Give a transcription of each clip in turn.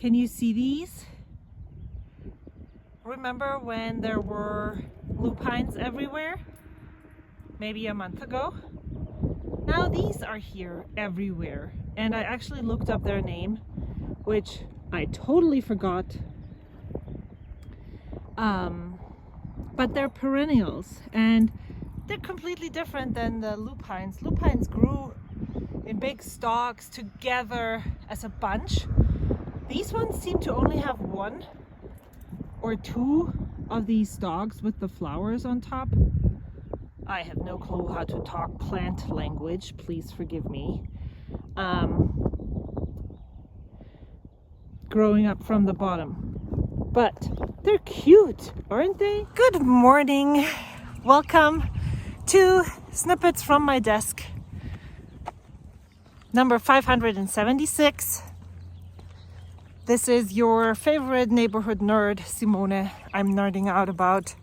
Can you see these? Remember when there were lupines everywhere? Maybe a month ago? Now these are here everywhere. And I actually looked up their name, which I totally forgot. But they're perennials and they're completely different than the lupines. Lupines grew in big stalks together as a bunch. These ones seem to only have one or two of these stalks with the flowers on top. I have no clue how to talk plant language, please forgive me. Growing up from the bottom. But they're cute, aren't they? Good morning. Welcome to Snippets from my desk. Number 576. This is your favorite neighborhood nerd, Simone. I'm nerding out about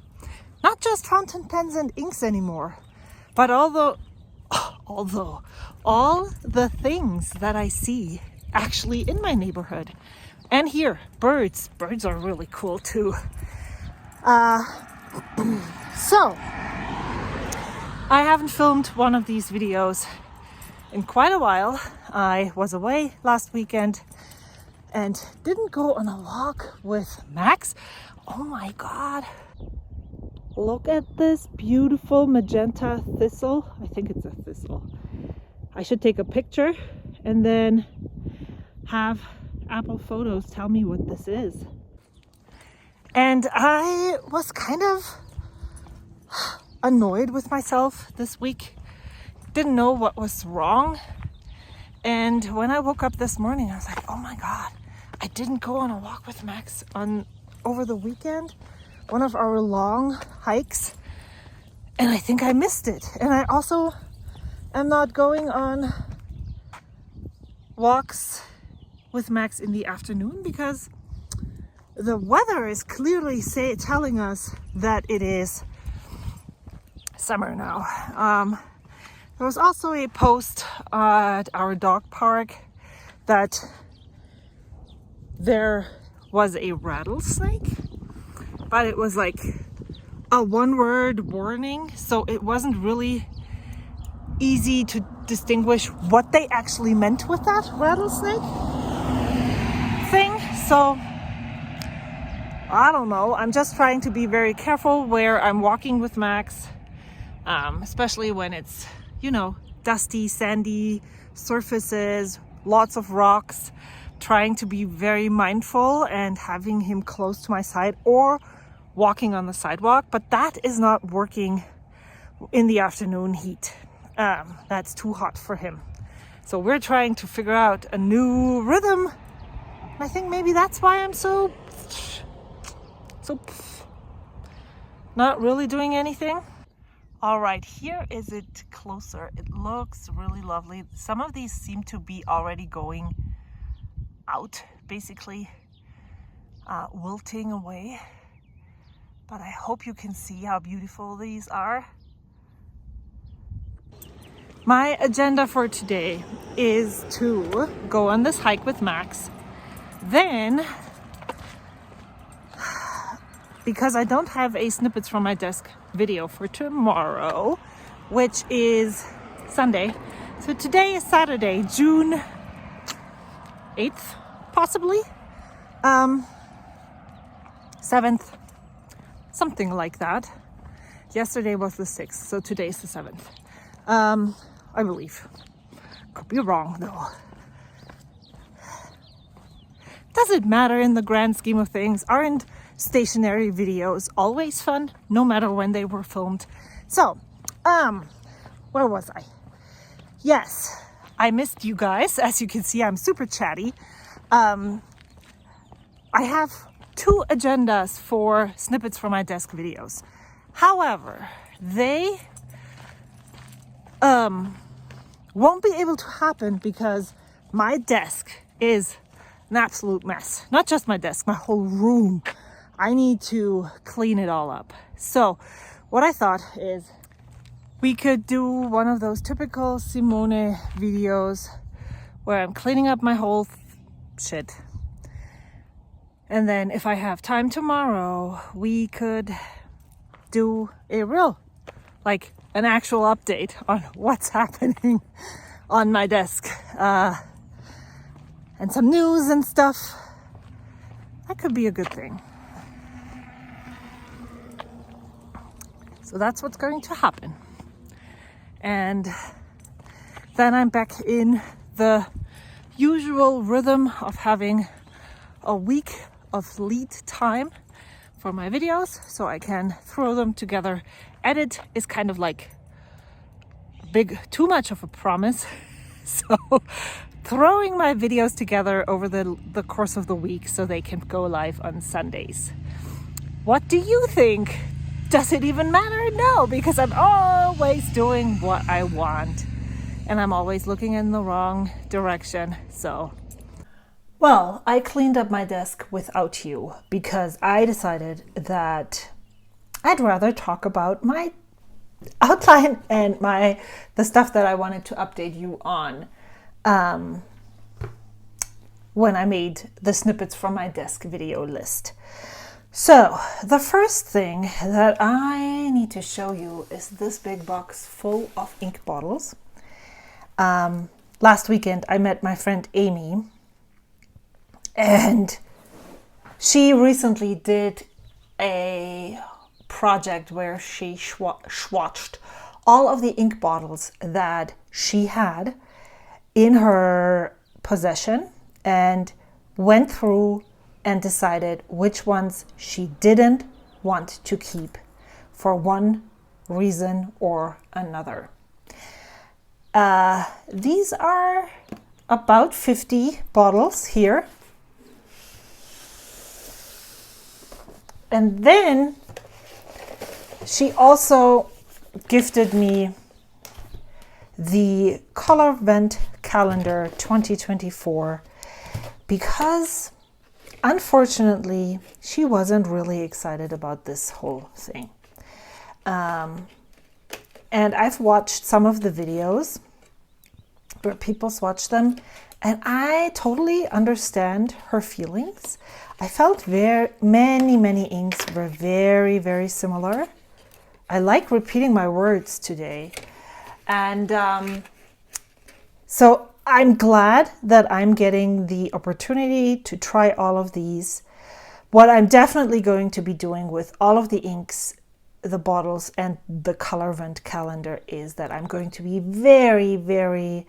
not just fountain pens and inks anymore, but although all the things that I see actually in my neighborhood. And here, birds. Birds are really cool too. So, I haven't filmed one of these videos in quite a while. I was away last weekend and didn't go on a walk with Max. Oh my God. Look at this beautiful magenta thistle. I think it's a thistle. I should take a picture and then have Apple Photos tell me what this is. And I was kind of annoyed with myself this week. Didn't know what was wrong. And when I woke up this morning, I was like, oh my God, I didn't go on a walk with Max over the weekend, one of our long hikes, and I think I missed it. And I also am not going on walks with Max in the afternoon because the weather is clearly telling us that it is summer now. There was also a post at our dog park that there was a rattlesnake, but it was like a one-word warning, so it wasn't really easy to distinguish what they actually meant with that rattlesnake thing. So I don't know. I'm just trying to be very careful where I'm walking with Max, especially when it's, dusty, sandy surfaces, lots of rocks, trying to be very mindful and having him close to my side or walking on the sidewalk. But that is not working in the afternoon heat. That's too hot for him. So we're trying to figure out a new rhythm. I think maybe that's why I'm so not really doing anything. All right, here is it closer. It looks really lovely. Some of these seem to be already going out, basically wilting away. But I hope you can see how beautiful these are. My agenda for today is to go on this hike with Max. Then, because I don't have a Snippets from my desk video for tomorrow, which is Sunday. So today is Saturday, June 8th, possibly. 7th, something like that. Yesterday was the 6th, so today's the 7th. I believe. Could be wrong though. Does it matter in the grand scheme of things? Aren't stationary videos always fun, no matter when they were filmed? So, where was I? Yes, I missed you guys. As you can see, I'm super chatty. I have 2 agendas for Snippets from my desk videos. However, they won't be able to happen because my desk is an absolute mess. Not just my desk, my whole room. I need to clean it all up. So what I thought is we could do one of those typical Simone videos where I'm cleaning up my whole shit And then if I have time tomorrow, we could do a real, like an actual update on what's happening on my desk. And some news and stuff. That could be a good thing. So that's what's going to happen. And then I'm back in the usual rhythm of having a week of lead time for my videos so I can throw them together. Edit is kind of like too much of a promise. So throwing my videos together over the course of the week so they can go live on Sundays. What do you think? Does it even matter? No, because I'm always doing what I want and I'm always looking in the wrong direction. So, well, I cleaned up my desk without you because I decided that I'd rather talk about my outline and the stuff that I wanted to update you on when I made the snippets from my desk video list. So the first thing that I need to show you is this big box full of ink bottles. Last weekend I met my friend Amy, and she recently did a project where she swatched all of the ink bottles that she had in her possession and went through and decided which ones she didn't want to keep for one reason or another. These are about 50 bottles here. And then she also gifted me the Color Vent Calendar 2024 because unfortunately she wasn't really excited about this whole thing. And I've watched some of the videos where people swatch them, and I totally understand her feelings. I felt many inks were very, very similar. I like repeating my words today. And so I'm glad that I'm getting the opportunity to try all of these. What I'm definitely going to be doing with all of the inks, the bottles, and the Color Vent Calendar is that I'm going to be very, very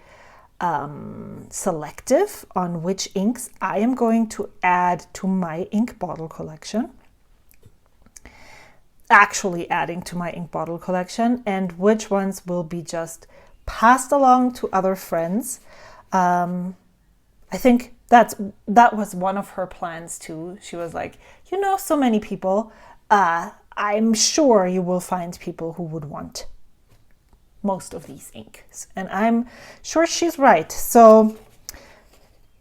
selective on which inks I am going to add to my ink bottle collection. Actually adding to my ink bottle collection, and which ones will be just passed along to other friends. I think that was one of her plans too. She was like, you know, so many people, I'm sure you will find people who would want most of these inks. And I'm sure she's right. So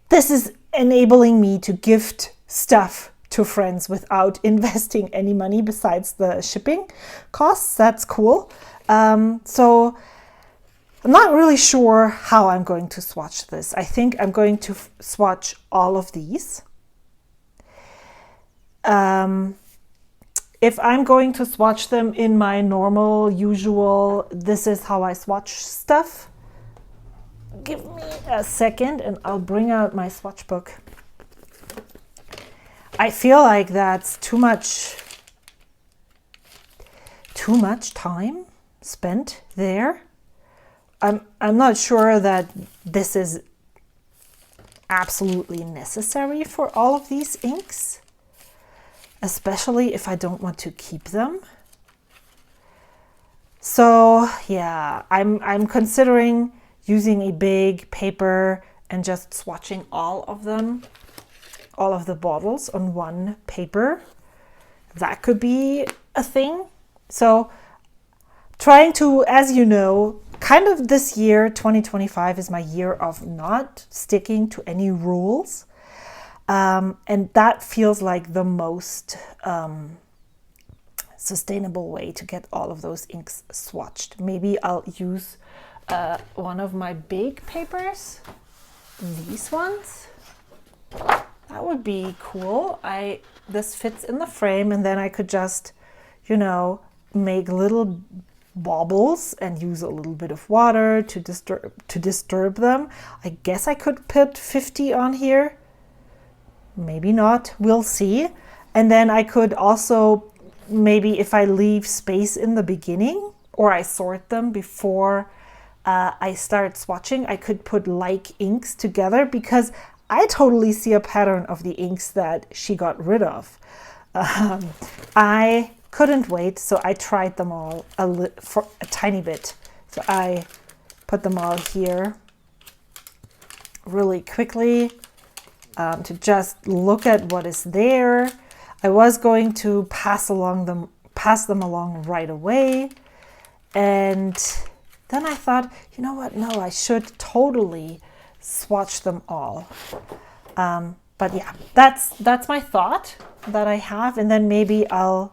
this is enabling me to gift stuff to friends without investing any money besides the shipping costs. That's cool. So I'm not really sure how I'm going to swatch this. I think I'm going to swatch all of these. If I'm going to swatch them in my normal, usual, this is how I swatch stuff. Give me a second and I'll bring out my swatch book. I feel like that's too much time spent there. I'm not sure that this is absolutely necessary for all of these inks, especially if I don't want to keep them. So yeah, I'm considering using a big paper and just swatching all of them, all of the bottles on one paper. That could be a thing. So trying to, as you know, kind of this year, 2025 is my year of not sticking to any rules. And that feels like the most sustainable way to get all of those inks swatched. Maybe I'll use one of my big papers, these ones. That would be cool. This fits in the frame, and then I could just, you know, make little baubles and use a little bit of water to disturb them. I guess I could put 50 on here. Maybe not. We'll see. And then I could also, maybe if I leave space in the beginning, or I sort them before I start swatching, I could put like inks together, because I totally see a pattern of the inks that she got rid of. I couldn't wait, so I tried them all for a tiny bit. So I put them all here really quickly to just look at what is there. I was going to pass them along right away, and then I thought, you know what? No, I should totally swatch them all. But yeah, that's my thought that I have. And then maybe I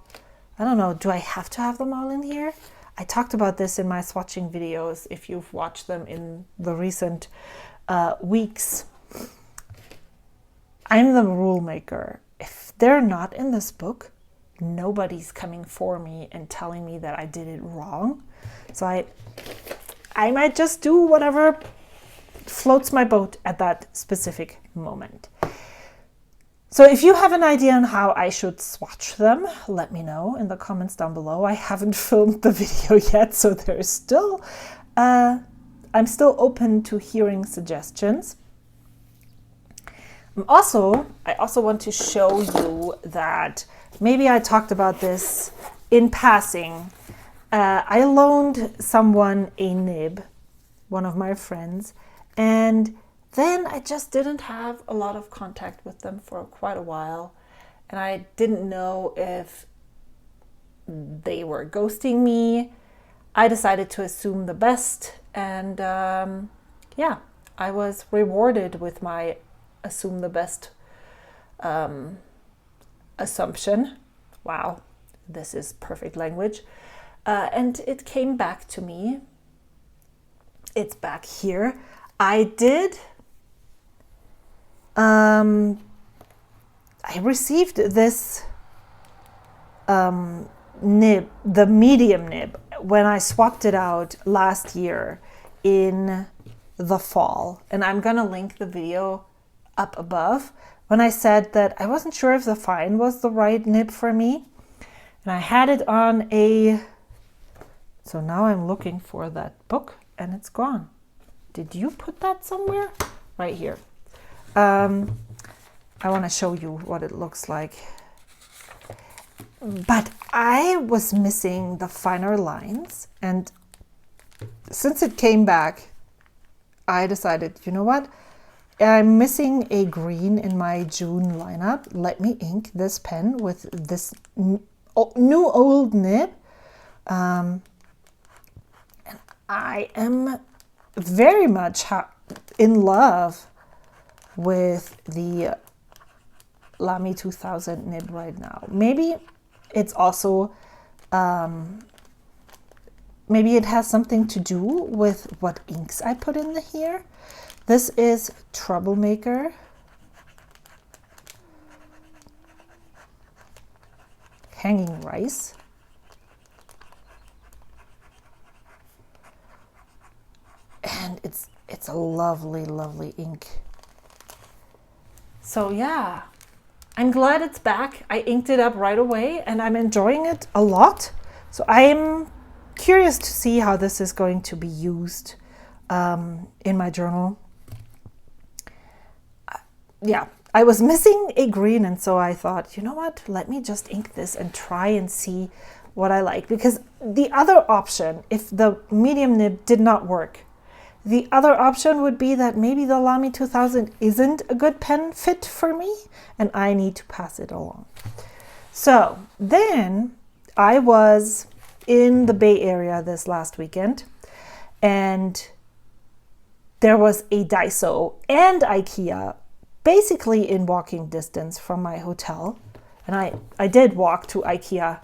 don't know, do I have to have them all in here? I talked about this in my swatching videos, if you've watched them in the recent weeks. I'm the rule maker. If they're not in this book, nobody's coming for me and telling me that I did it wrong. So I might just do whatever floats my boat at that specific moment. So if you have an idea on how I should swatch them, let me know in the comments down below. I haven't filmed the video yet, so there's still, I'm still open to hearing suggestions. I also want to show you that maybe I talked about this in passing. I loaned someone a nib, one of my friends, and then I just didn't have a lot of contact with them for quite a while. And I didn't know if they were ghosting me. I decided to assume the best. And yeah, I was rewarded with my assume the best assumption. Wow, this is perfect language. And it came back to me. It's back here. I received this nib, the medium nib, when I swapped it out last year in the fall. And I'm going to link the video up above when I said that I wasn't sure if the fine was the right nib for me. And I had it on so now I'm looking for that book and it's gone. Did you put that somewhere? Right here. I want to show you what it looks like. But I was missing the finer lines, and since it came back, I decided, you know what? I'm missing a green in my June lineup. Let me ink this pen with this new old nib. And I am very much in love with the Lamy 2000 nib right now. Maybe it's also, maybe it has something to do with what inks I put in here. This is Troublemaker. Hanging Rice. And it's a lovely, lovely ink. So yeah, I'm glad it's back. I inked it up right away and I'm enjoying it a lot. So I'm curious to see how this is going to be used in my journal. Yeah, I was missing a green, and so I thought, you know what, let me just ink this and try and see what I like. Because the other option, if the medium nib did not work, the other option would be that maybe the Lamy 2000 isn't a good pen fit for me and I need to pass it along. So then I was in the Bay Area this last weekend, and there was a Daiso and IKEA basically in walking distance from my hotel. And I did walk to IKEA.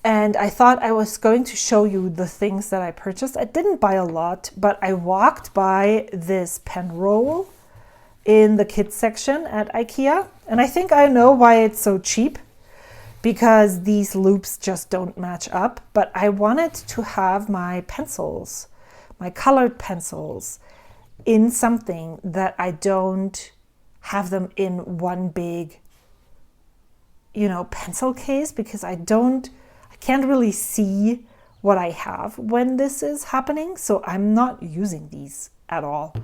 And I thought I was going to show you the things that I purchased. I didn't buy a lot, but I walked by this pen roll in the kids section at IKEA. And I think I know why it's so cheap, because these loops just don't match up. But I wanted to have my pencils, my colored pencils, in something that I don't have them in one big, pencil case, because I can't really see what I have when this is happening. So I'm not using these at all.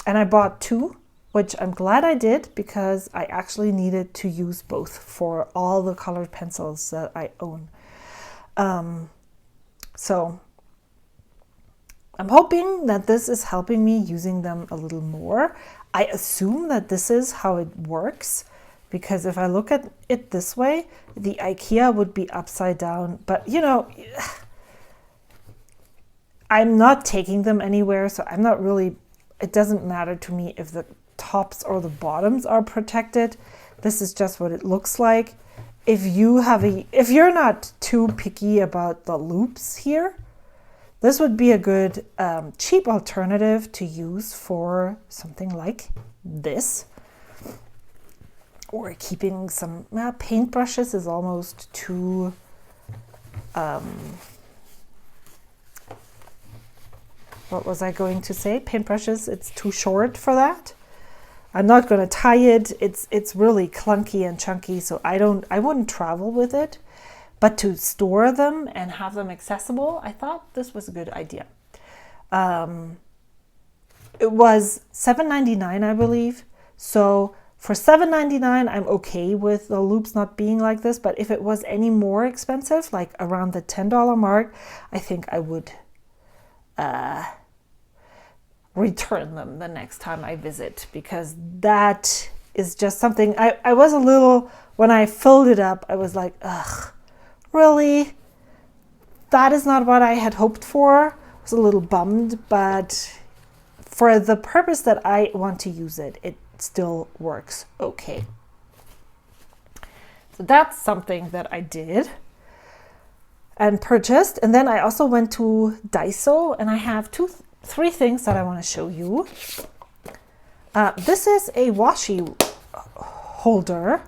And I bought 2, which I'm glad I did, because I actually needed to use both for all the colored pencils that I own. So I'm hoping that this is helping me using them a little more. I assume that this is how it works, because if I look at it this way, the IKEA would be upside down. But, I'm not taking them anywhere, so I'm not really, it doesn't matter to me if the tops or the bottoms are protected. This is just what it looks like. If you're not too picky about the loops here, this would be a good cheap alternative to use for something like this. Or keeping some paintbrushes is almost too what was I going to say? Paintbrushes, it's too short for that. I'm not going to tie it. It's really clunky and chunky, so I wouldn't travel with it. But to store them and have them accessible, I thought this was a good idea. It was $7.99, I believe. So for $7.99, I'm okay with the loops not being like this. But if it was any more expensive, like around the $10 mark, I think I would return them the next time I visit, because that is just something I was a little, when I filled it up, I was like, ugh, really? That is not what I had hoped for. I was a little bummed, but for the purpose that I want to use it, it still works okay. So that's something that I did and purchased. And then I also went to Daiso, and I have 3 things that I want to show you. This is a washi holder.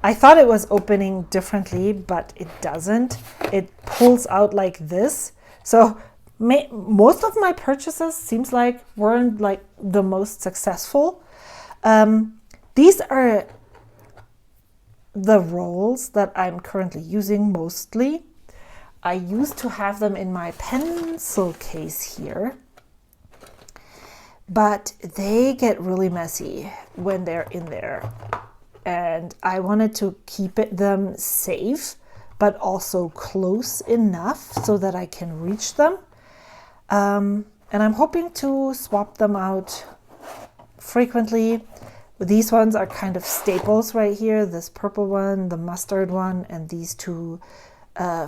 I thought it was opening differently, but it doesn't. It pulls out like this. So most of my purchases seems like weren't like the most successful. These are the rolls that I'm currently using mostly. I used to have them in my pencil case here, but they get really messy when they're in there. And I wanted to keep them safe, but also close enough so that I can reach them. And I'm hoping to swap them out frequently. These ones are kind of staples right here. This purple one, the mustard one, and these 2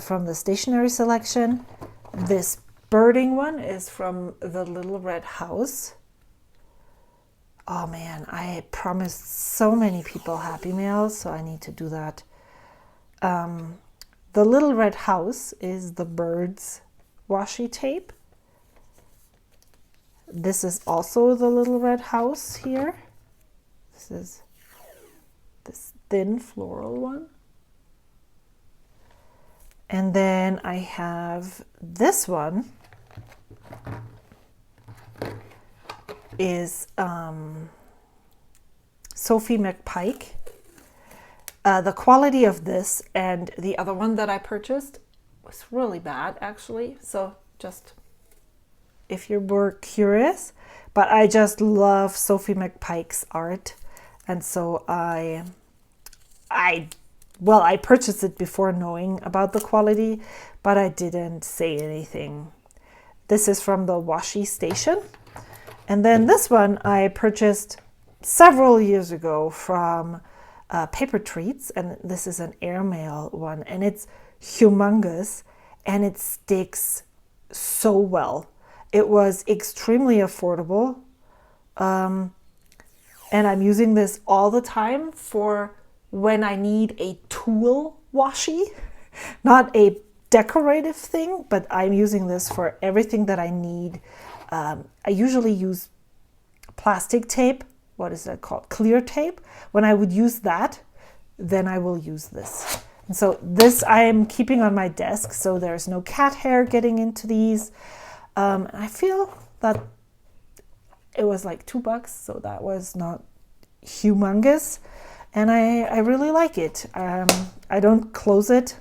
from the stationery selection. This birding one is from the Little Red House. Oh man, I promised so many people Happy Mails, so I need to do that. The Little Red House is the birds washi tape. This is also the Little Red House here. This is this thin floral one. And then I have this one is Sophie McPike. The quality of this and the other one that I purchased was really bad, actually. So just if you were curious, but I just love Sophie McPike's art. And so I purchased it before knowing about the quality, but I didn't say anything. This is from the washi station. And then this one I purchased several years ago from Paper Treats, and this is an airmail one, and it's humongous and it sticks so well. It was extremely affordable, and I'm using this all the time for when I need a tool washi, not a decorative thing, but I'm using this for everything that I need. I usually use plastic tape, what is that called? Clear tape. When I would use that, then I will use this. And so this I am keeping on my desk so there's no cat hair getting into these. I feel that it was like $2, so that was not humongous. And I really like it. I don't close it.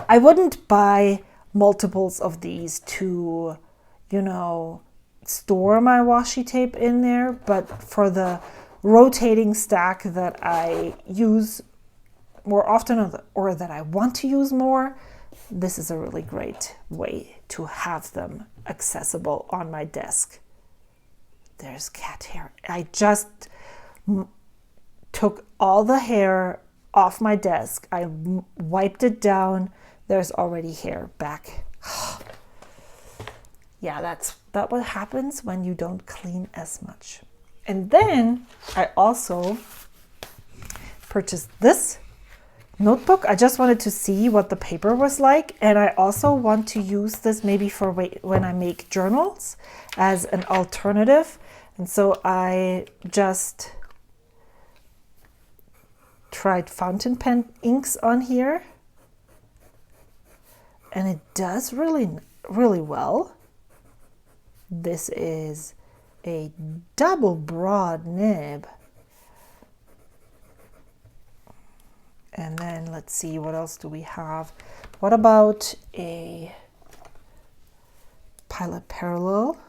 I wouldn't buy multiples of these to, store my washi tape in there, but for the rotating stack that I use more often or that I want to use more, this is a really great way to have them accessible on my desk. There's cat hair. I just took all the hair off my desk. I wiped it down. There's already hair back. Yeah, that's what happens when you don't clean as much. And then I also purchased this notebook. I just wanted to see what the paper was like, and I also want to use this maybe for when I make journals as an alternative. And so I just tried fountain pen inks on here, and it does really, really well. This is a double broad nib. And then let's see, what else do we have? What about a Pilot Parallel?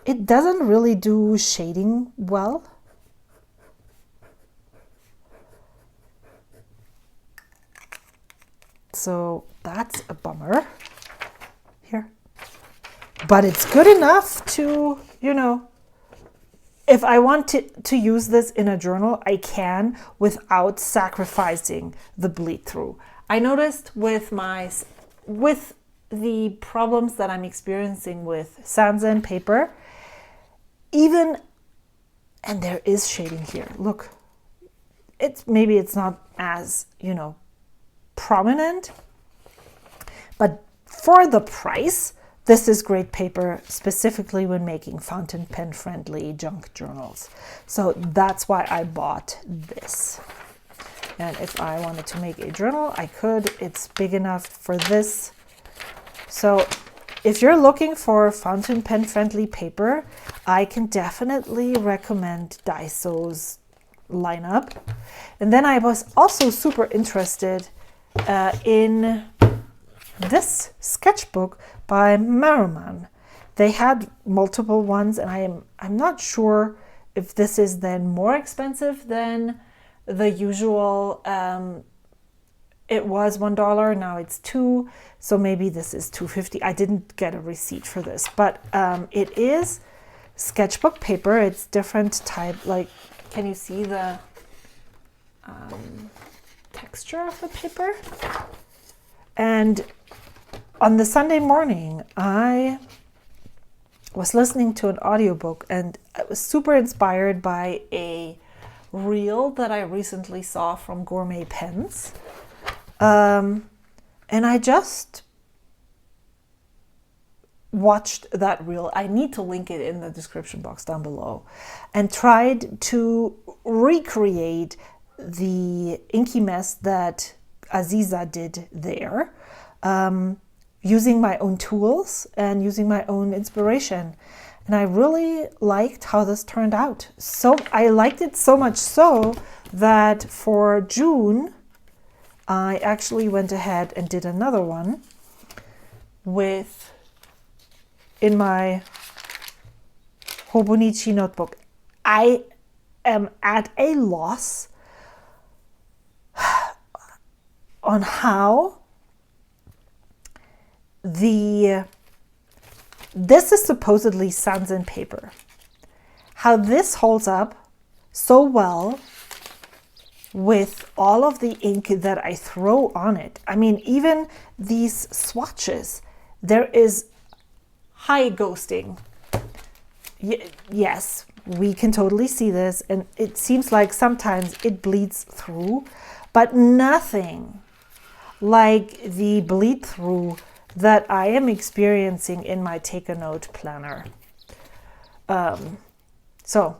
It doesn't really do shading well. So that's a bummer here. But it's good enough to, if I want to use this in a journal, I can without sacrificing the bleed through. I noticed with the problems that I'm experiencing with Sanzen paper, and there is shading here. Look, maybe it's not as, prominent, but for the price, this is great paper, specifically when making fountain pen friendly junk journals. So that's why I bought this. And if I wanted to make a journal, I could. It's big enough for this. So if you're looking for fountain pen friendly paper, I can definitely recommend Daiso's lineup. And then I was also super interested in this sketchbook by Maruman. They had multiple ones, and I'm not sure if this is then more expensive than the usual. It was $1, now it's $2, so maybe this is $2.50. I didn't get a receipt for this, but it is sketchbook paper. It's different type. Like, can you see the texture of the paper? And on the Sunday morning, I was listening to an audiobook, and I was super inspired by a reel that I recently saw from Gourmet Pens. And I just watched that reel. I need to link it in the description box down below, and tried to recreate the inky mess that Aziza did there, using my own tools and using my own inspiration. And I really liked how this turned out. So I liked it so much so that for June, I actually went ahead and did another one in my Hobonichi notebook. I am at a loss on how this is supposedly Sanzen paper. How this holds up so well with all of the ink that I throw on it. I mean, even these swatches, there is high ghosting. Yes, we can totally see this, and it seems like sometimes it bleeds through, but nothing like the bleed through that I am experiencing in my Take a Note planner. So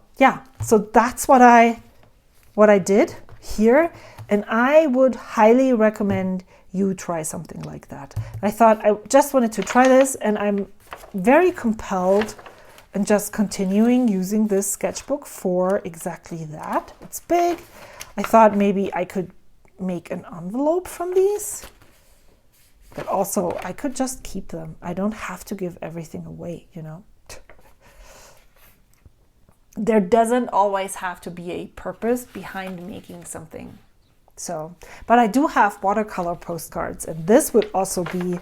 that's what I did here, and I would highly recommend you try something like that. I thought I just wanted to try this, and I'm very compelled and just continuing using this sketchbook for exactly that. It's big. I thought maybe I could make an envelope from these, but also I could just keep them. I don't have to give everything away, you know. There doesn't always have to be a purpose behind making something. So, but I do have watercolor postcards, and this would also be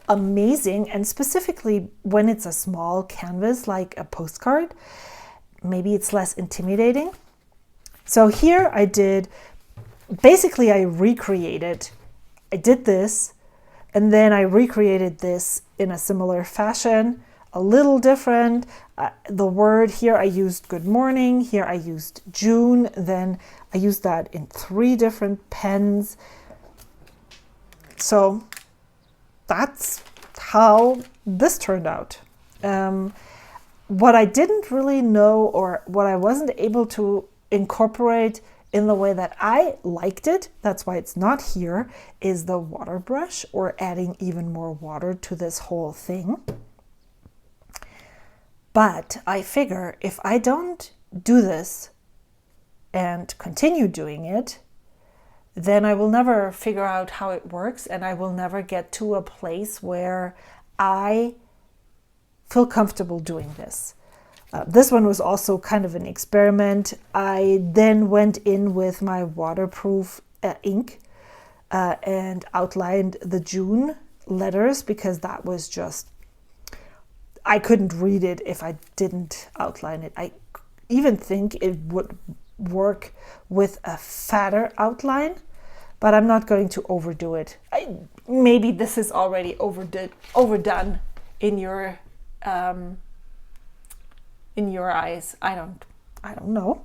amazing. And specifically when it's a small canvas like a postcard, maybe it's less intimidating. So here I did, basically I did this, and then I recreated this in a similar fashion, a little different. The word here I used good morning, here I used June, then I used that in 3 different pens. So that's how this turned out. What I didn't really know, or what I wasn't able to incorporate in the way that I liked it, that's why it's not here, is the water brush, or adding even more water to this whole thing. But I figure if I don't do this and continue doing it, then I will never figure out how it works, and I will never get to a place where I feel comfortable doing this. This one was also kind of an experiment. I then went in with my waterproof ink and outlined the June letters, because that was just, I couldn't read it if I didn't outline it. I even think it would work with a fatter outline, but I'm not going to overdo it. Maybe this is already overdone in your eyes. I don't know.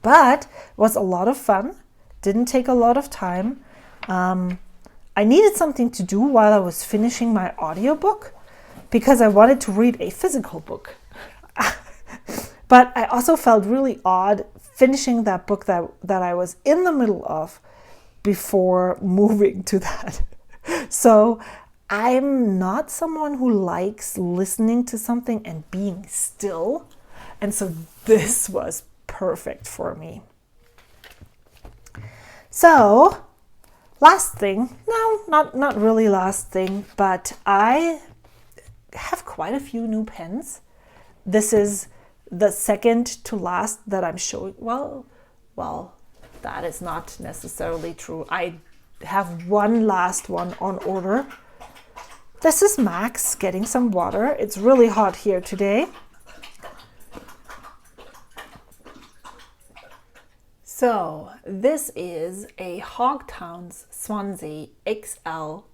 But it was a lot of fun. Didn't take a lot of time. I needed something to do while I was finishing my audiobook, because I wanted to read a physical book. But I also felt really odd finishing that book that I was in the middle of before moving to that. So I'm not someone who likes listening to something and being still. And so this was perfect for me. So last thing, no, not really last thing, but I have quite a few new pens. This is the second to last that I'm showing. Well, that is not necessarily true. I have one last one on order. This is Max getting some water. It's really hot here today. So this is a Hogtown's Swansea XL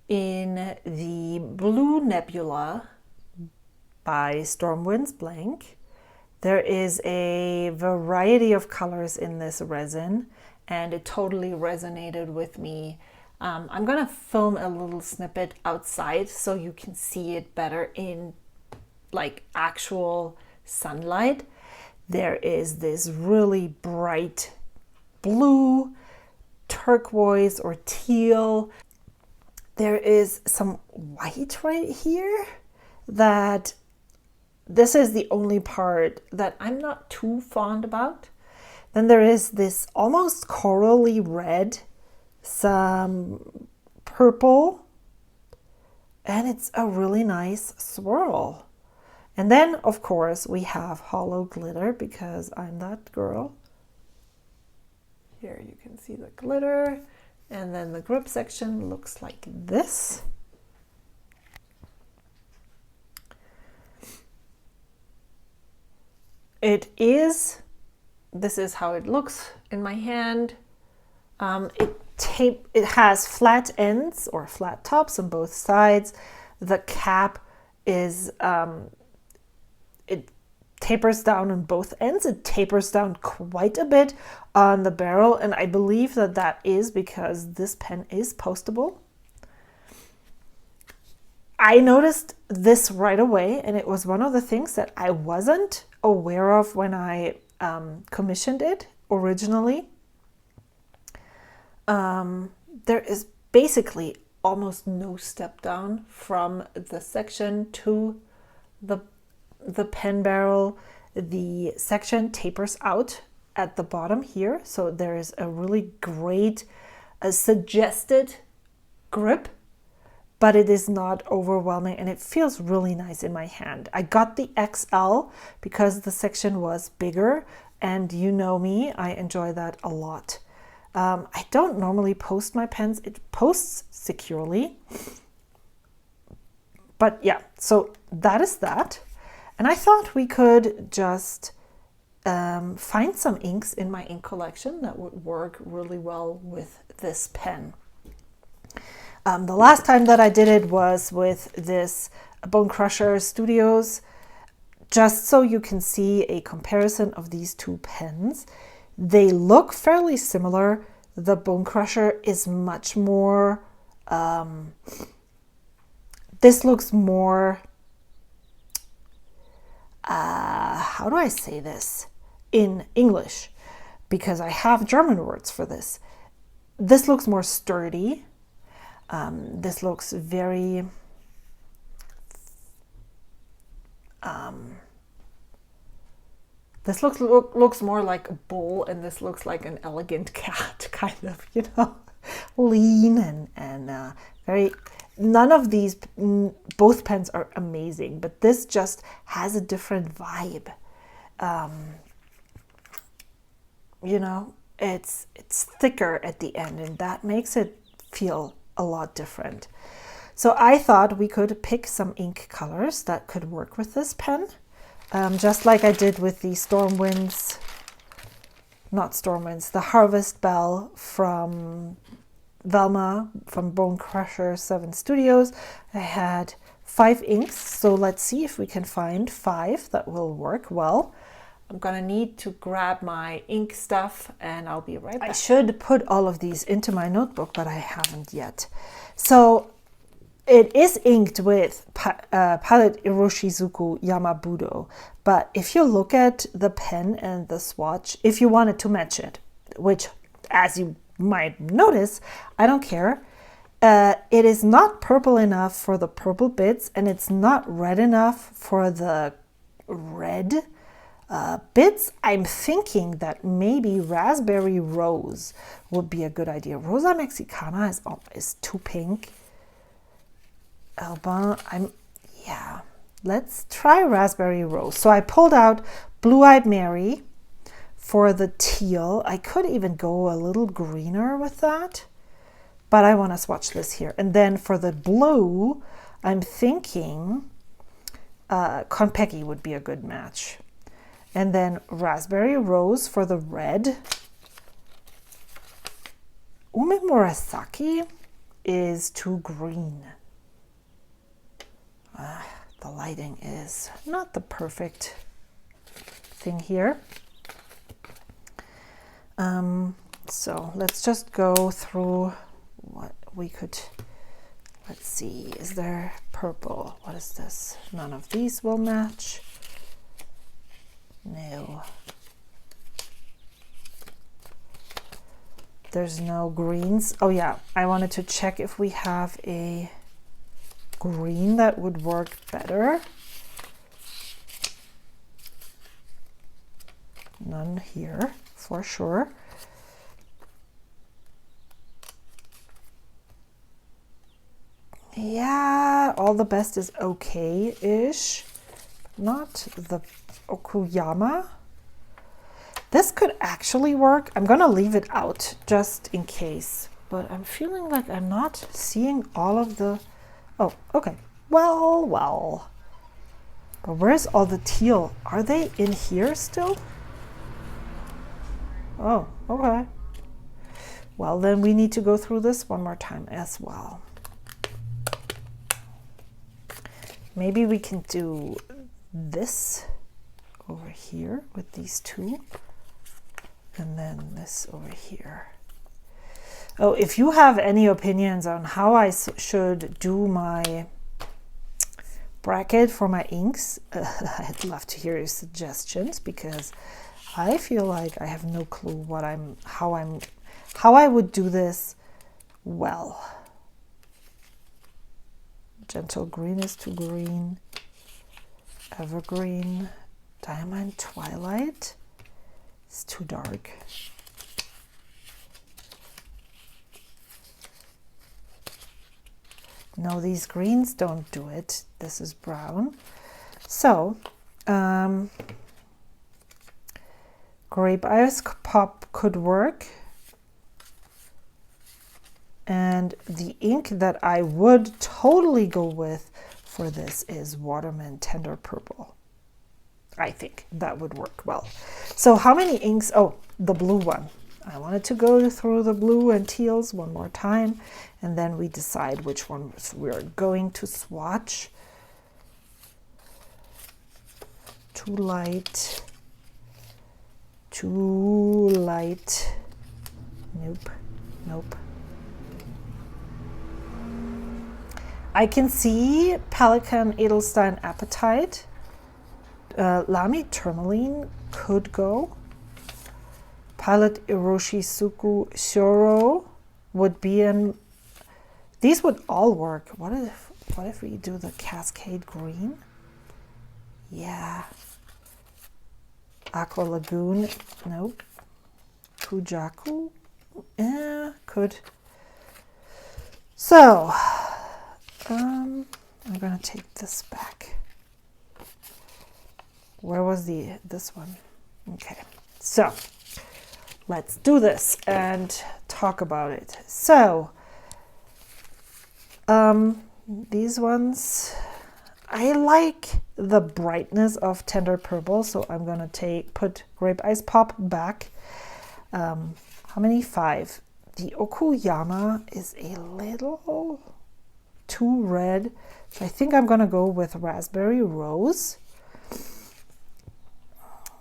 in the Blue Nebula by Stormwinds Blank. There is a variety of colors in this resin, and it totally resonated with me. I'm gonna film a little snippet outside so you can see it better in like actual sunlight. There is this really bright blue, turquoise or teal. There is some white right here that this is the only part that I'm not too fond about. Then there is this almost corally red, some purple, and it's a really nice swirl. And then, of course, we have hollow glitter, because I'm that girl. Here you can see the glitter, and then the grip section looks like this. This is how it looks in my hand. It has flat ends or flat tops on both sides. The cap is, it tapers down on both ends. It tapers down quite a bit on the barrel, and I believe that is because this pen is postable. I noticed this right away, and it was one of the things that I wasn't aware of when I commissioned it originally. There is basically almost no step down from the section to the pen barrel. The section tapers out at the bottom here, so there is a really great suggested grip, but it is not overwhelming and it feels really nice in my hand. I got the XL because the section was bigger, and you know me, I enjoy that a lot. I don't normally post my pens. It posts securely. But yeah, so that is that. And I thought we could just find some inks in my ink collection that would work really well with this pen. The last time that I did it was with this Bone Crusher Studios, just so you can see a comparison of these two pens. They look fairly similar. The Bone Crusher is much more, this looks more, how do I say this in English? Because I have German words for this. This looks more sturdy. This looks very, this looks more like a bull, and this looks like an elegant cat, kind of, you know, lean and very, none of these, both pens are amazing, but this just has a different vibe. You know, it's thicker at the end, and that makes it feel a lot different. So I thought we could pick some ink colors that could work with this pen. Just like I did with the the Harvest Bell from Velma from Bone Crusher 7 Studios. I had 5 inks, so let's see if we can find 5 that will work well. I'm gonna need to grab my ink stuff and I'll be right back. I should put all of these into my notebook, but I haven't yet. So it is inked with Palette Iroshizuku Yamabudo, but if you look at the pen and the swatch, if you wanted to match it, which as you might notice, I don't care. It is not purple enough for the purple bits, and it's not red enough for the red bits. I'm thinking that maybe Raspberry Rose would be a good idea. Rosa Mexicana is too pink. Alban, yeah, let's try Raspberry Rose. So I pulled out Blue-Eyed Mary for the teal. I could even go a little greener with that, but I want to swatch this here. And then for the blue, I'm thinking Konpeki would be a good match. And then Raspberry Rose for the red. Ume Murasaki is too green. The lighting is not the perfect thing here. So let's just go through what we could. Let's see, is there purple? What is this? None of these will match. No. There's no greens. Oh yeah, I wanted to check if we have a green that would work better. None here for sure. Yeah, All the Best is okay-ish. Not the Okuyama. This could actually work. I'm gonna leave it out just in case, but I'm feeling like I'm not seeing all of the, oh, okay. Well. But where's all the teal? Are they in here still? Oh, okay. Well, then we need to go through this one more time as well. Maybe we can do this over here with these two, and then this over here. Oh, if you have any opinions on how I should do my bracket for my inks, I'd love to hear your suggestions, because I feel like I have no clue how I would do this well. Gentle green is too green. Evergreen, diamond, twilight is too dark. No, these greens don't do it. This is brown. So, grape ice pop could work. And the ink that I would totally go with for this is Watermelon Tender Purple. I think that would work well. So how many inks? Oh, the blue one. I wanted to go through the blue and teals one more time, and then we decide which ones we're going to swatch. Too light. Too light. Nope. Nope. I can see Pelikan Edelstein Apatite. Lamy Tourmaline could go. Pilot Iroshizuku Shoro would be in. These would all work. What if we do the Cascade Green? Yeah. Aqua Lagoon. Nope. Kujaku. Yeah, could. So, I'm gonna take this back. Where was this one? Okay, so let's do this and talk about it. So, these ones, I like the brightness of Tender Purple, so I'm gonna put Grape Ice Pop back. How many? 5. The Okuyama is a little too red, so I think I'm gonna go with Raspberry Rose.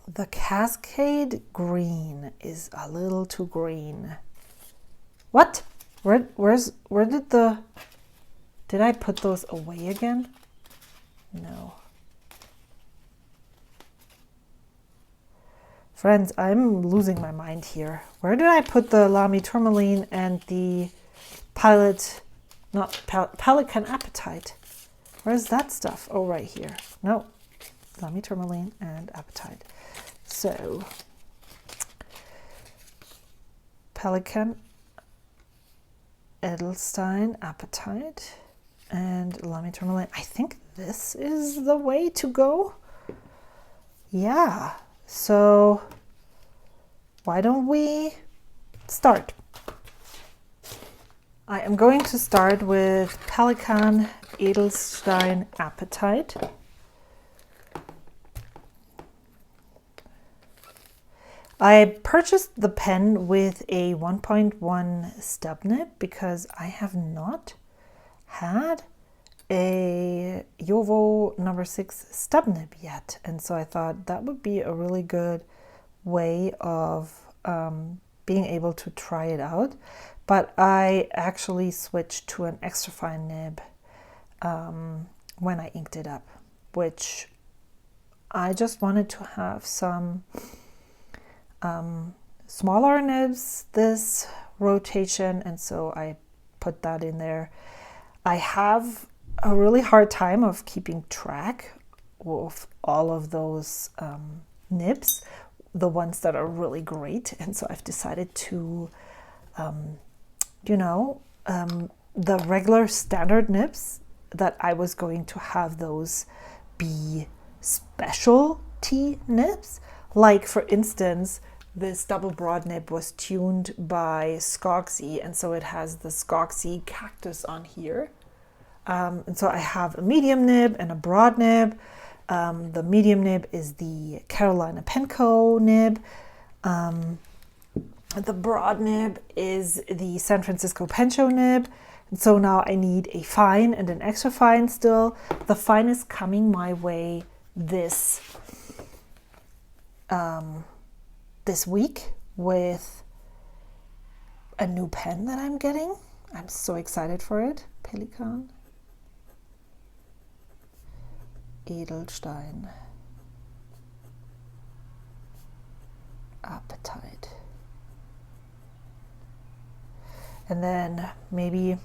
The Cascade Green is a little too green. What? Did I put those away again? No. Friends, I'm losing my mind here. Where did I put the Lamy Tourmaline and the Pelikan Apatite? Where's that stuff? Oh, right here. No, Lamy Tourmaline and Apatite. So, Pelikan Edelstein Apatite and Lamy Tourmaline. I think this is the way to go. Yeah. So why don't we start? I am going to start with Pelikan Edelstein Apatite. I purchased the pen with a 1.1 stub nib because I have not had a Jowo number 6 stub nib yet, and so I thought that would be a really good way of being able to try it out. But I actually switched to an extra fine nib when I inked it up, which I just wanted to have some smaller nibs this rotation, and so I put that in there. I have a really hard time of keeping track of all of those nibs, the ones that are really great, and so I've decided to the regular standard nibs, that I was going to have those be specialty nibs. Like, for instance, this double broad nib was tuned by Skogsy, and so it has the Skogsy cactus on here. And so I have a medium nib and a broad nib. The medium nib is the Carolina Penco nib. The broad nib is the San Francisco Pencho nib. And so now I need a fine and an extra fine still. The fine is coming my way this week with a new pen that I'm getting. I'm so excited for it. Pelikan. Edelstein Appetite. And then maybe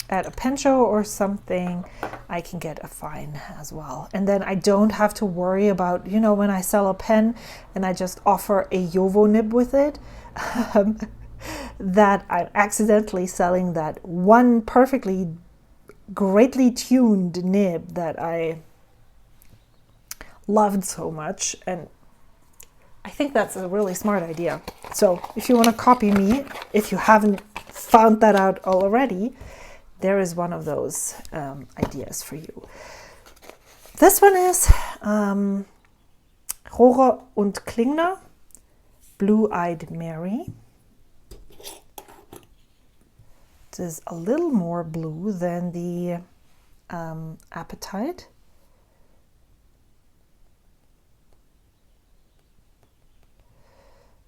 at a pen show or something, I can get a fine as well. And then I don't have to worry about, you know, when I sell a pen and I just offer a Jowo nib with it, that I'm accidentally selling that one perfectly greatly tuned nib that I loved so much. And I think that's a really smart idea. So if you want to copy me, if you haven't found that out already, there is one of those ideas for you. This one is Rohrer und Klingner, Blue-Eyed Mary. It is a little more blue than the Appetite.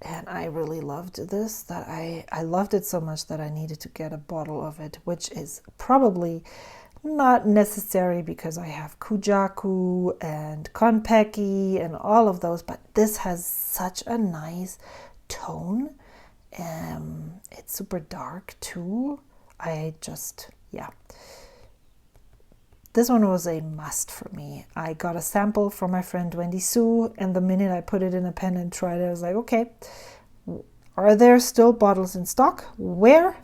And I really loved this, that I loved it so much that I needed to get a bottle of it, which is probably not necessary because I have Kujaku and Konpeki and all of those, but this has such a nice tone. It's super dark too. Yeah. This one was a must for me. I got a sample from my friend Wendy Sue, and the minute I put it in a pen and tried it, I was like, okay, are there still bottles in stock? Where?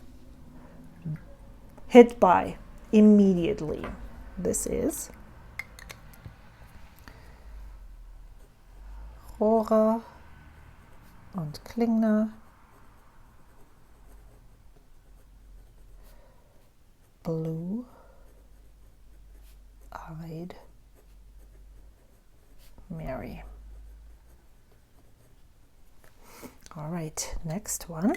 Hit buy immediately. This is Rohrer und Klingner, Blue-Eyed Mary. All right, next one.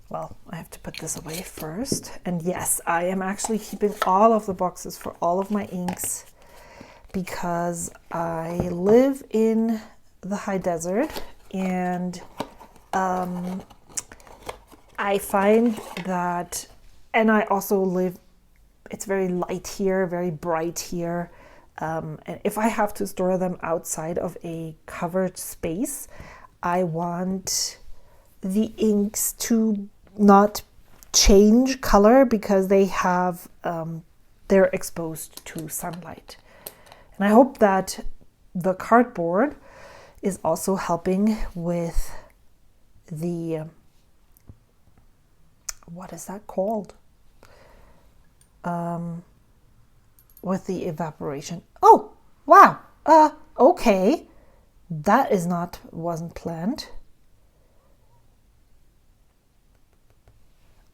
Well, I have to put this away first. And yes, I am actually keeping all of the boxes for all of my inks because I live in the high desert, and I find that, and I also live, it's very light here, very bright here. And if I have to store them outside of a covered space, I want the inks to not change color because they have, they're exposed to sunlight. And I hope that the cardboard is also helping with the, what is that called? With the evaporation. Oh, wow. Okay. That wasn't planned.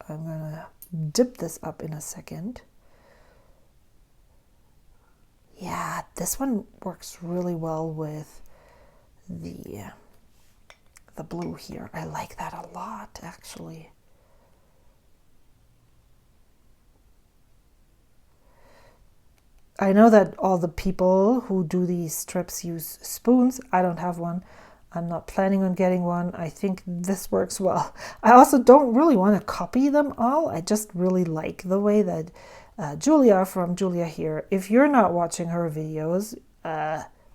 I'm gonna dip this up in a second. Yeah, this one works really well with the blue here. I like that a lot, actually. I know that all the people who do these strips use spoons. I don't have one. I'm not planning on getting one. I think this works well. I also don't really want to copy them all. I just really like the way that Julia from Julia Here, if you're not watching her videos,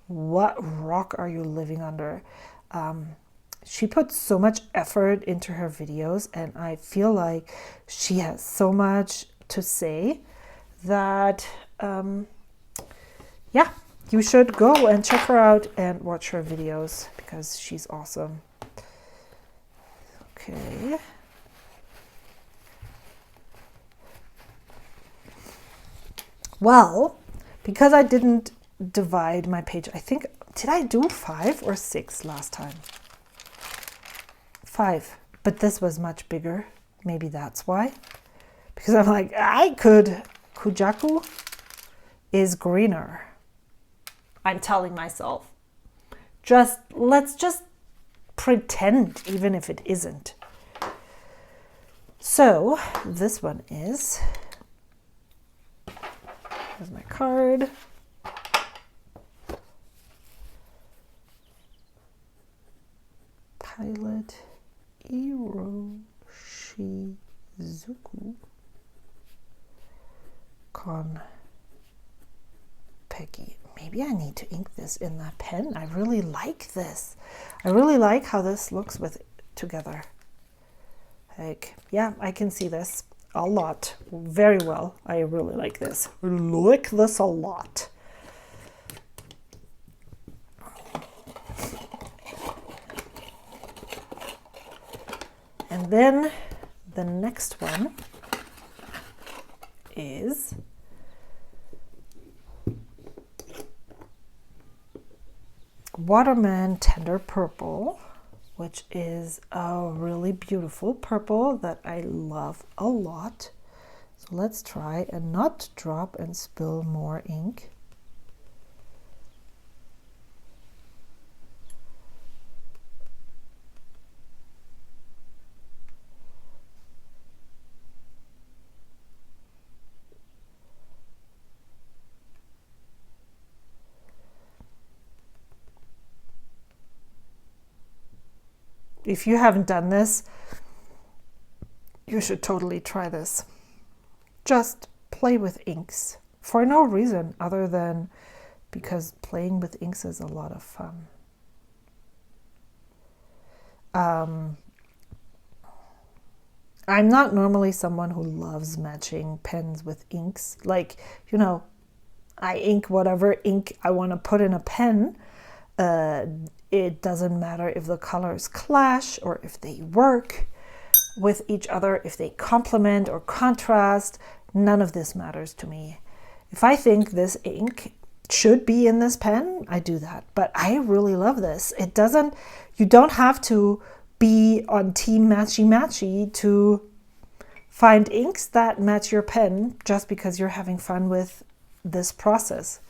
what rock are you living under? She puts so much effort into her videos, and I feel like she has so much to say that yeah, you should go and check her out and watch her videos because she's awesome. Okay. Well, because I didn't divide my page, I think, did I do 5 or 6 last time? 5, but this was much bigger. Maybe that's why. Because I'm like, Kujaku is greener. I'm telling myself. Let's just pretend, even if it isn't. So this one is, here's my card. Pilot Iroshizuku Konpeki. picky. Maybe I need to ink this in that pen. I really like this. I really like how this looks with together. Like, yeah, I can see this a lot, very well. I really like this. Like this a lot. And then the next one is Watermelon Tender Purple, which is a really beautiful purple that I love a lot. So let's try and not drop and spill more ink. If you haven't done this, you should totally try this. Just play with inks for no reason other than because playing with inks is a lot of fun. I'm not normally someone who loves matching pens with inks. Like, you know, I ink whatever ink I want to put in a pen. It doesn't matter if the colors clash or if they work with each other, if they complement or contrast. None of this matters to me. If I think this ink should be in this pen, I do that. But I really love this. You don't have to be on team matchy-matchy to find inks that match your pen just because you're having fun with this process.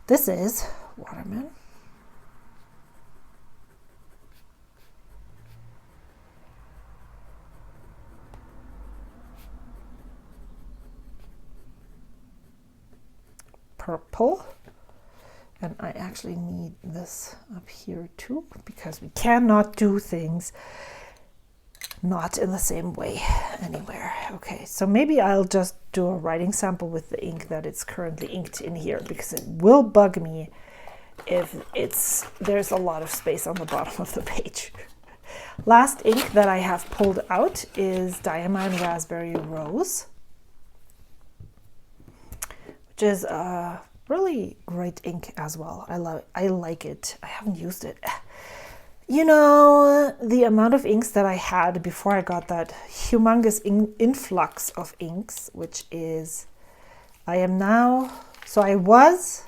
This is Watermelon. Purple. And I actually need this up here too, because we cannot do things not in the same way anywhere. Okay, so maybe I'll just do a writing sample with the ink that it's currently inked in here, because it will bug me if there's a lot of space on the bottom of the page. Last ink that I have pulled out is Diamond Raspberry Rose, which is a really great ink as well. I like it. I haven't used it. You know, the amount of inks that I had before I got that humongous influx of inks, which is, I was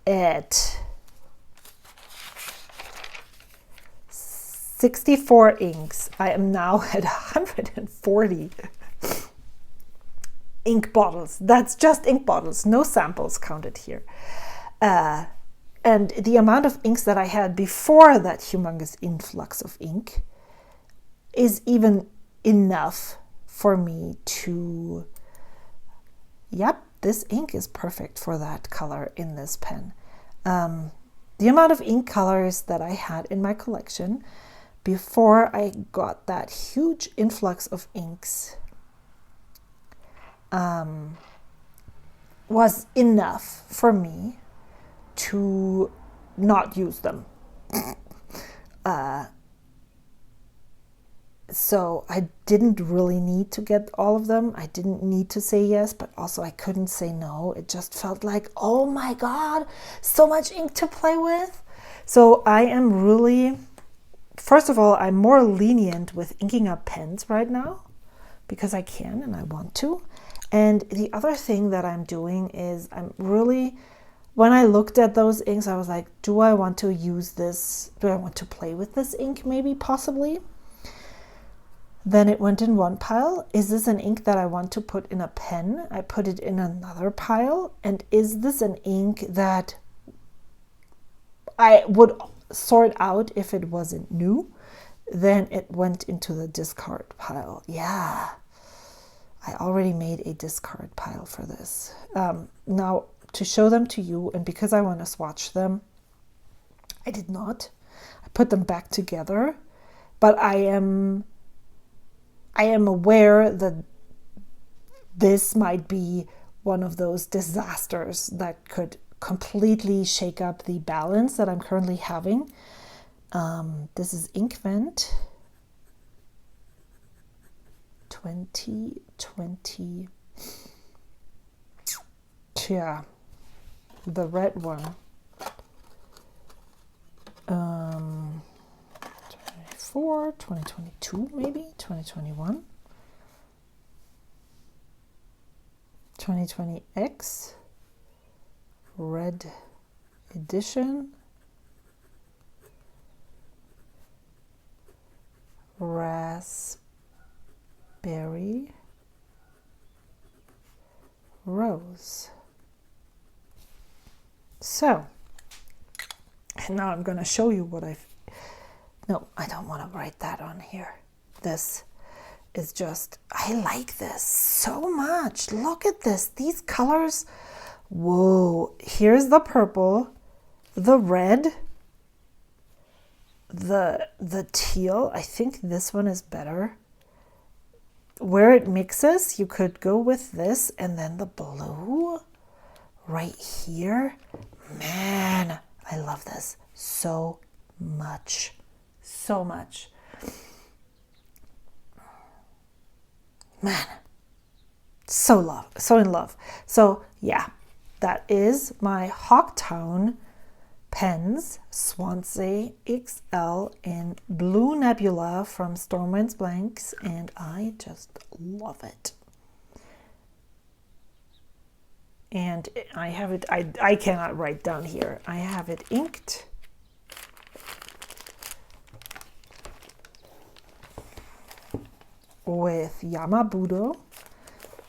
at 64 inks. I am now at 140 ink bottles. That's just ink bottles, no samples counted here. And the amount of inks that I had before that humongous influx of ink is even enough for me to, yep, this ink is perfect for that color in this pen. The amount of ink colors that I had in my collection before I got that huge influx of inks was enough for me to not use them. So I didn't really need to get all of them. I didn't need to say yes, but also I couldn't say no. It just felt like, oh my God, so much ink to play with. So I am really, first of all, I'm more lenient with inking up pens right now because I can and I want to. And the other thing that I'm doing is when I looked at those inks, I was like, do I want to use this? Do I want to play with this ink? Maybe, possibly. Then it went in one pile. Is this an ink that I want to put in a pen? I put it in another pile. And is this an ink that I would sort out if it wasn't new? Then it went into the discard pile. Yeah, I already made a discard pile for this. Now, to show them to you, and because I want to swatch them, I did not. I put them back together but I am aware that this might be one of those disasters that could completely shake up the balance that I'm currently having. This is Inkvent 2020. Yeah, the red one. 24, 2022, maybe 2021. 2020X red edition. Raspberry rose. So, and now I'm going to show you what no, I don't want to write that on here. This is just, I like this so much. Look at this, these colors. Whoa, here's the purple, the red, the teal. I think this one is better. Where it mixes, you could go with this and then the blue right here. Man, I love this so much. So much. Man, so in love. So yeah, that is my Hawktown pens, Swansea XL in Blue Nebula from Stormwind's Blanks, and I just love it. And I have it, I cannot write down here. I have it inked. With Yamabudo,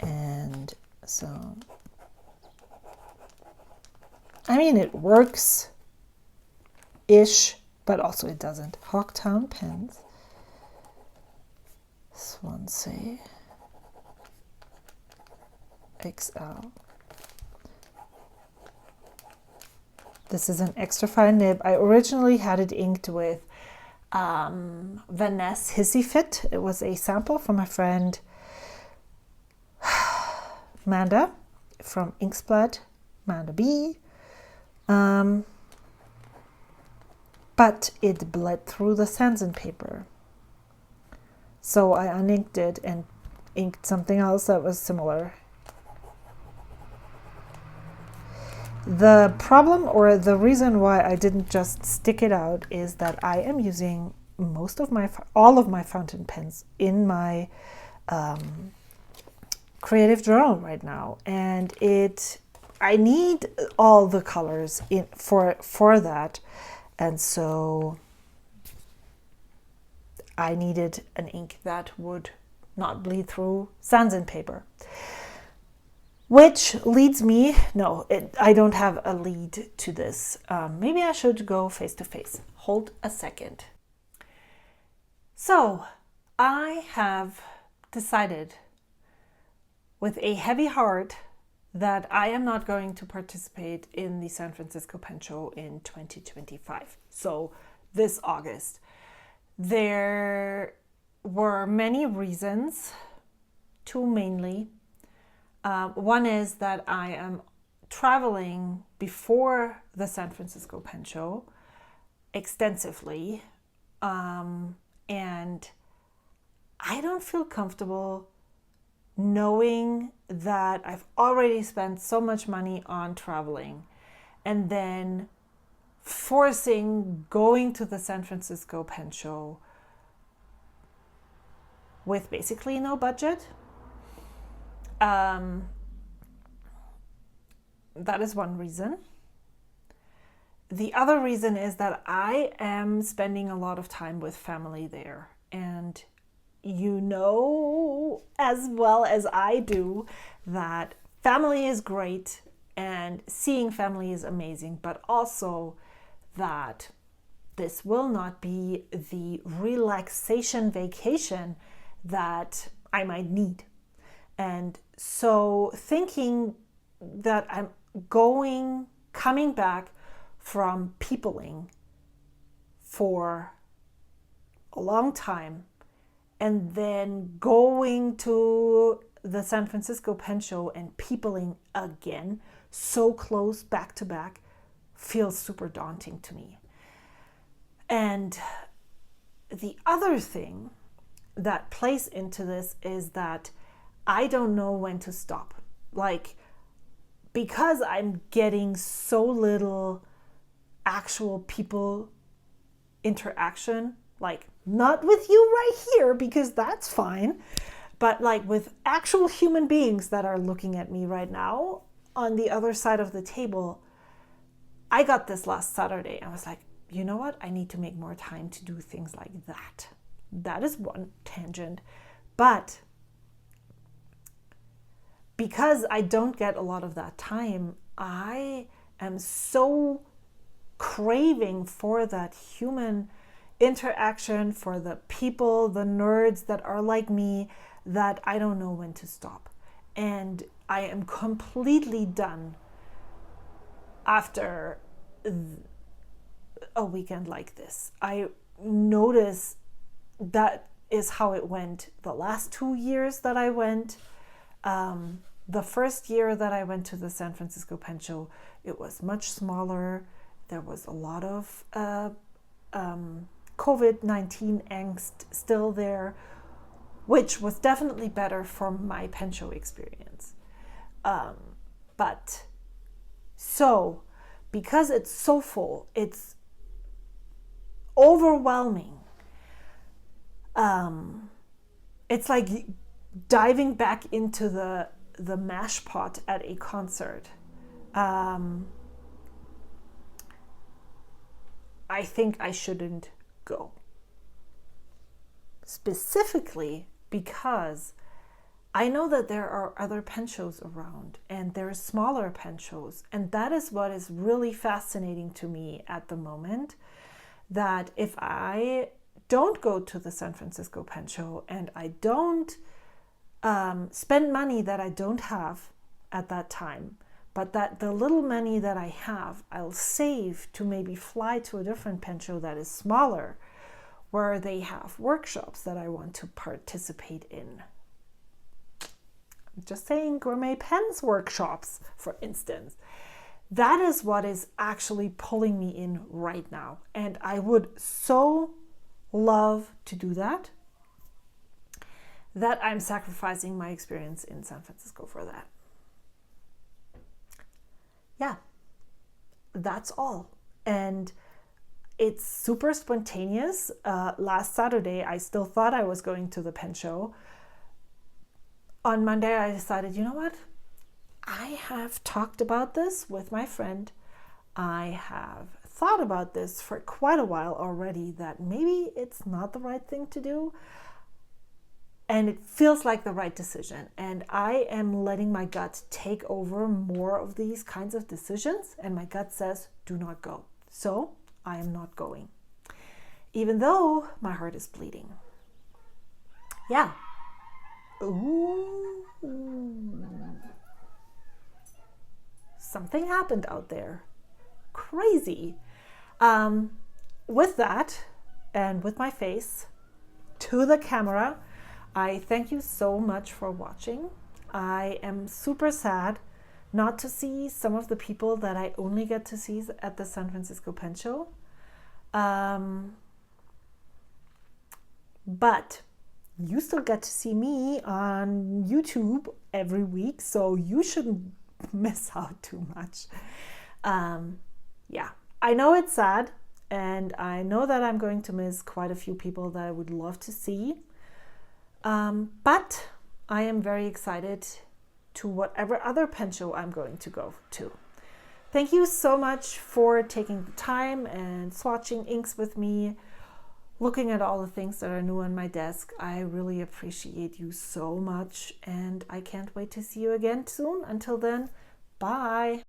and so I mean it works ish, but also it doesn't. Hawktown pens, Swansea XL. This is an extra fine nib. I originally had it inked with Vanessa Hissy Fit. It was a sample from my friend Manda from Inksblad, Manda B. But it bled through the Sanson paper. So I uninked it and inked something else that was similar. The problem, or the reason why I didn't just stick it out, is that I am using all of my fountain pens in my creative journal right now, and I need all the colors in for that, and so I needed an ink that would not bleed through Sanson paper. Which leads me, I don't have a lead to this. Maybe I should go face to face. Hold a second. So I have decided with a heavy heart that I am not going to participate in the San Francisco Pen Show in 2025. So this August. There were many reasons, two mainly. One is that I am traveling before the San Francisco Pen Show extensively, and I don't feel comfortable knowing that I've already spent so much money on traveling and then forcing going to the San Francisco Pen Show with basically no budget. That is one reason. The other reason is that I am spending a lot of time with family there. And you know as well as I do that family is great and seeing family is amazing, but also that this will not be the relaxation vacation that I might need. And so thinking that I'm coming back from peopling for a long time, and then going to the San Francisco Pen Show and peopling again so close back to back feels super daunting to me. And the other thing that plays into this is that I don't know when to stop. Like, because I'm getting so little actual people interaction, like not with you right here, because that's fine, but like with actual human beings that are looking at me right now on the other side of the table. I got this last Saturday. I was like, you know what? I need to make more time to do things like that. That is one tangent. But because I don't get a lot of that time, I am so craving for that human interaction, for the people, the nerds that are like me, that I don't know when to stop. And I am completely done after a weekend like this. I notice that is how it went the last 2 years that I went. The first year that I went to the San Francisco Pen Show, it was much smaller. There was a lot of COVID-19 angst still there, which was definitely better for my pen show experience. But so, because it's so full, it's overwhelming. It's like diving back into the mash pot at a concert. I think I shouldn't go. Specifically because I know that there are other pen shows around, and there are smaller pen shows, and that is what is really fascinating to me at the moment, that if I don't go to the San Francisco Pen Show and I don't spend money that I don't have at that time, but that the little money that I have, I'll save to maybe fly to a different pen show that is smaller, where they have workshops that I want to participate in. I'm just saying, gourmet pens workshops, for instance. That is what is actually pulling me in right now. And I would so love to do that I'm sacrificing my experience in San Francisco for that. Yeah, that's all. And it's super spontaneous. Last Saturday, I still thought I was going to the pen show. On Monday, I decided, you know what? I have talked about this with my friend. I have thought about this for quite a while already, that maybe it's not the right thing to do. And it feels like the right decision. And I am letting my gut take over more of these kinds of decisions. And my gut says, do not go. So I am not going, even though my heart is bleeding. Yeah. Ooh. Something happened out there. Crazy. With that, and with my face to the camera, I thank you so much for watching. I am super sad not to see some of the people that I only get to see at the San Francisco Pen Show. But you still get to see me on YouTube every week, so you shouldn't miss out too much. Yeah, I know it's sad, and I know that I'm going to miss quite a few people that I would love to see. But I am very excited to whatever other pen show I'm going to go to. Thank you so much for taking the time and swatching inks with me, looking at all the things that are new on my desk. I really appreciate you so much, and I can't wait to see you again soon. Until then, bye.